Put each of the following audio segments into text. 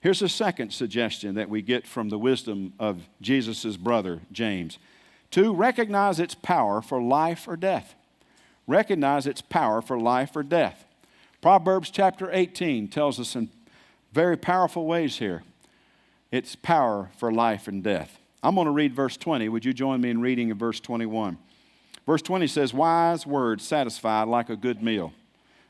Here's a second suggestion that we get from the wisdom of Jesus' brother, James. 2, recognize its power for life or death. Recognize its power for life or death. Proverbs chapter 18 tells us in very powerful ways here its power for life and death. I'm going to read verse 20. Would you join me in reading in verse 21? Verse 20 says, wise words satisfy like a good meal.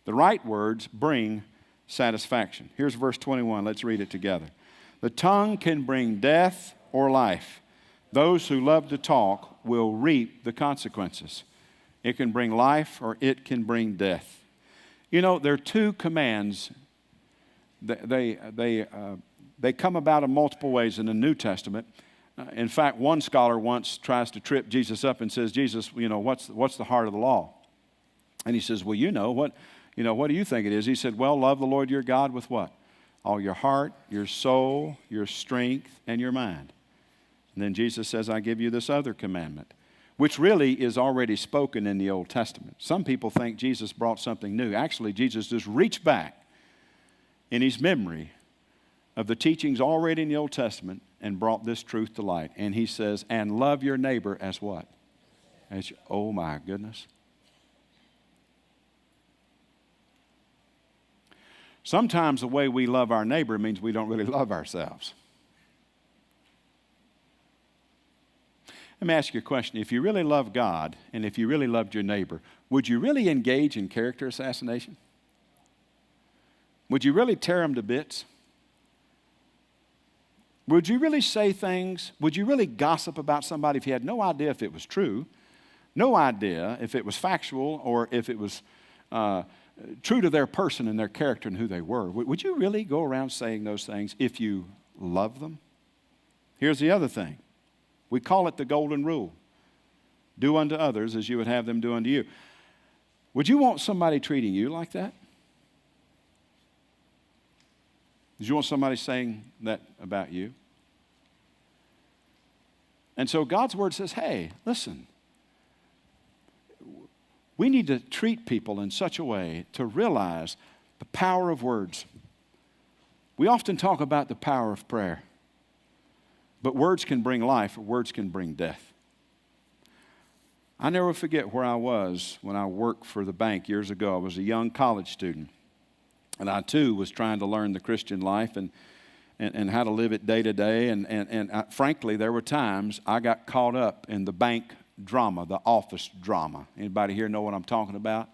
The right words bring satisfaction. Here's verse 21. Let's read it together. The tongue can bring death or life. Those who love to talk will reap the consequences. It can bring life or it can bring death. You know, there are 2 commands. They come about in multiple ways in the New Testament. In fact, one scholar once tries to trip Jesus up and says, Jesus, what's the heart of the law? And he says, well, what do you think it is? He said, well, love the Lord your God with what? All your heart, your soul, your strength, and your mind. And then Jesus says, I give you this other commandment, which really is already spoken in the Old Testament. Some people think Jesus brought something new. Actually, Jesus just reached back in his memory of the teachings already in the Old Testament and brought this truth to light. And he says, and love your neighbor as what? Oh my goodness. Sometimes the way we love our neighbor means we don't really love ourselves. Let me ask you a question. If you really love God and if you really loved your neighbor, would you really engage in character assassination? Would you really tear them to bits? Would you really say things? Would you really gossip about somebody if you had no idea if it was true, no idea if it was factual or if it was true to their person and their character and who they were? Would you really go around saying those things if you love them? Here's the other thing. We call it the golden rule. Do unto others as you would have them do unto you. Would you want somebody treating you like that? Would you want somebody saying that about you? And so God's word says, hey, listen, we need to treat people in such a way to realize the power of words. We often talk about the power of prayer, but words can bring life or words can bring death. I never forget where I was when I worked for the bank years ago. I was a young college student, and I too was trying to learn the Christian life and how to live it day to day. And frankly, there were times I got caught up in the bank drama, the office drama. Anybody here know what I'm talking about?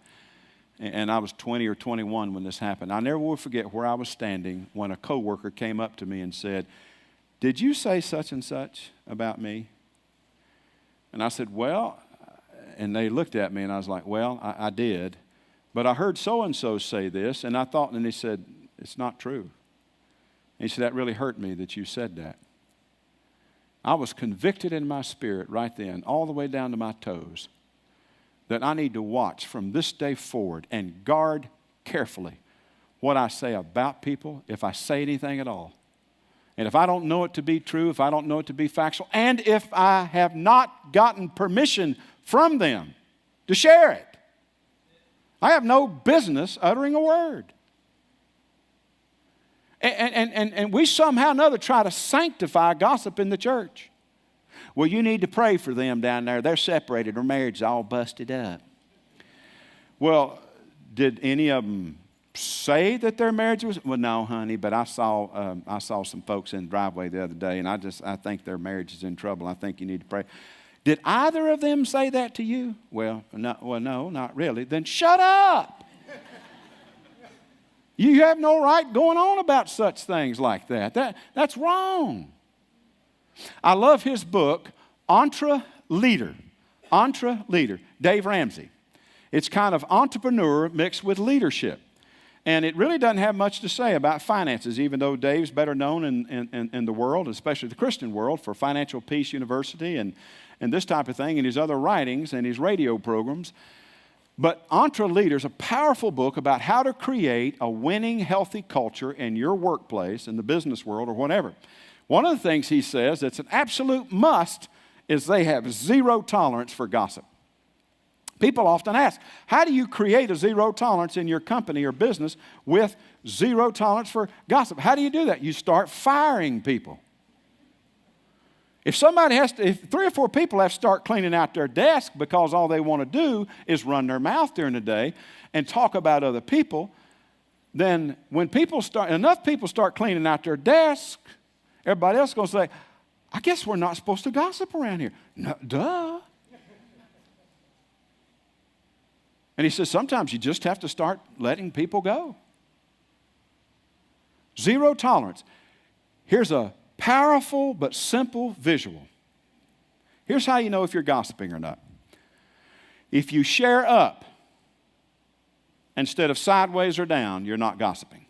And I was 20 or 21 when this happened. I never will forget where I was standing when a coworker came up to me and said, did you say such and such about me? And I said, well, and they looked at me and I was like, well, I did. But I heard so-and-so say this, and I thought, and he said, it's not true. And he said, that really hurt me that you said that. I was convicted in my spirit right then, all the way down to my toes, that I need to watch from this day forward and guard carefully what I say about people, if I say anything at all. And if I don't know it to be true, if I don't know it to be factual, and if I have not gotten permission from them to share it, I have no business uttering a word. And we somehow or another try to sanctify gossip in the church. Well, you need to pray for them down there. They're separated. Their marriage is all busted up. Well, did any of them say that their marriage was? Well, no, honey, but I saw some folks in the driveway the other day, and I think their marriage is in trouble. I think you need to pray. Did either of them say that to you? Well, no, not really. Then shut up. You have no right going on about such things like that. That's wrong. I love his book, Entre Leader, Dave Ramsey. It's kind of entrepreneur mixed with leadership. And it really doesn't have much to say about finances, even though Dave's better known in the world, especially the Christian world, for Financial Peace University and this type of thing, and his other writings and his radio programs. But Entre Leader is a powerful book about how to create a winning, healthy culture in your workplace, in the business world, or whatever. One of the things he says that's an absolute must is they have zero tolerance for gossip. People often ask, how do you create a zero tolerance in your company or business with zero tolerance for gossip? How do you do that? You start firing people. If 3 or 4 people have to start cleaning out their desk because all they want to do is run their mouth during the day and talk about other people, then when enough people start cleaning out their desk, everybody else is going to say, I guess we're not supposed to gossip around here. No, duh. And he says, sometimes you just have to start letting people go. Zero tolerance. Here's a powerful but simple visual. Here's how you know if you're gossiping or not. If you share up instead of sideways or down, you're not gossiping.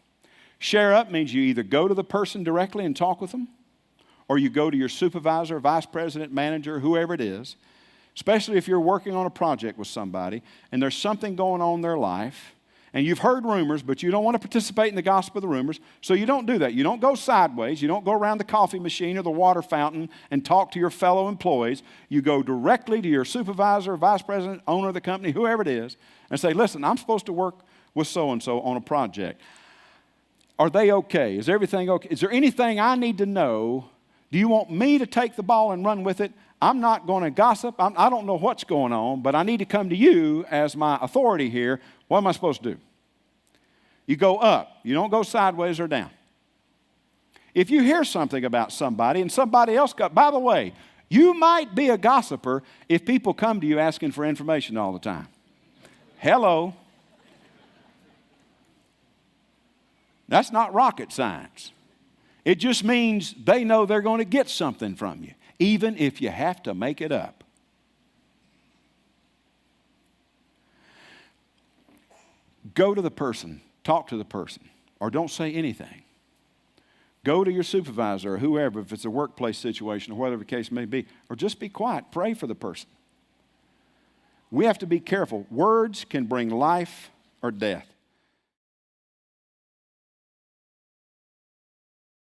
Share up means you either go to the person directly and talk with them, or you go to your supervisor, vice president, manager, whoever it is, especially if you're working on a project with somebody and there's something going on in their life and you've heard rumors, but you don't want to participate in the gossip of the rumors, so you don't do that. You don't go sideways. You don't go around the coffee machine or the water fountain and talk to your fellow employees. You go directly to your supervisor, vice president, owner of the company, whoever it is, and say, listen, I'm supposed to work with so-and-so on a project. Are they okay? Is everything okay? Is there anything I need to know? Do you want me to take the ball and run with it? I'm not going to gossip. I don't know what's going on, but I need to come to you as my authority here. What am I supposed to do? You go up. You don't go sideways or down. If you hear something about somebody and somebody else by the way, you might be a gossiper if people come to you asking for information all the time. Hello. That's not rocket science. It just means they know they're going to get something from you, even if you have to make it up. Go to the person, talk to the person, or don't say anything. Go to your supervisor or whoever, if it's a workplace situation or whatever the case may be, or just be quiet. Pray for the person. We have to be careful. Words can bring life or death.